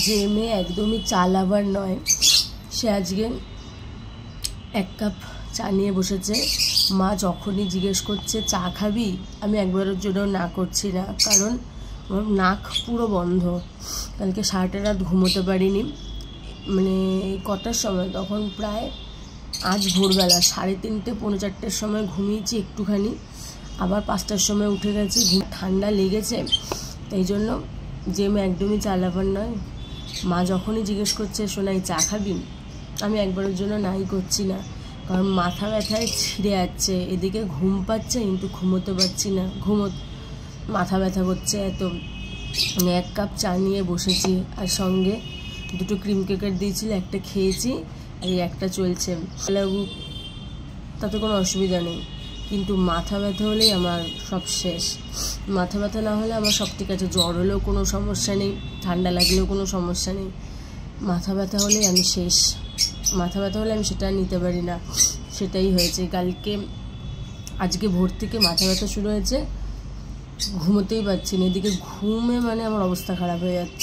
যে মেয়ে একদমই চা লাভার নয় সে আজকে 1 কাপ চা নিয়ে বসেছে। মা যখনই জিজ্ঞেস করছে চা খাবি, আমি একবারের জন্য না করছি না, কারণ আমার নাক পুরো বন্ধ। কালকে সারাটা রাত ঘুমোতে পারিনি, মানে কটার সময় তখন প্রায় আজ ভোরবেলা 3:30 পৌনে 4টের সময় ঘুমিয়েছি একটুখানি, আবার 5টার সময় উঠে গেছি। ঠান্ডা লেগেছে, তাই জন্য যে মেয়ে একদমই চা লাভার নয়, মা যখনই জিজ্ঞেস করছে সোনাই চা খাবি, আমি একবারের জন্য নাই করছি না, কারণ মাথা ব্যথায় ছিঁড়ে যাচ্ছে। এদিকে ঘুম পাচ্ছে কিন্তু ঘুমোতে পারছি না, মাথা ব্যথা করছে এত। 1 কাপ চা নিয়ে বসেছি, আর সঙ্গে 2টো ক্রিম কেকার দিয়েছিল, একটা খেয়েছি আর একটা চলছে। তাতে কোনো অসুবিধা নেই, কিন্তু মাথা ব্যথা হলেই আমার সব শেষ। মাথা ব্যথা না হলে আমার সব ঠিক আছে, জ্বর হলেও কোনো সমস্যা নেই, ঠান্ডা লাগলেও কোনো সমস্যা নেই, মাথা ব্যথা হলেই আমি শেষ। মাথা ব্যথা হলে আমি সেটা নিতে পারি না, সেটাই হয়েছে আজকে ভোর থেকে মাথা ব্যথা শুরু হয়েছে, ঘুমোতেই পারছি না। এদিকে ঘুমে মানে আমার অবস্থা খারাপ হয়ে যাচ্ছে।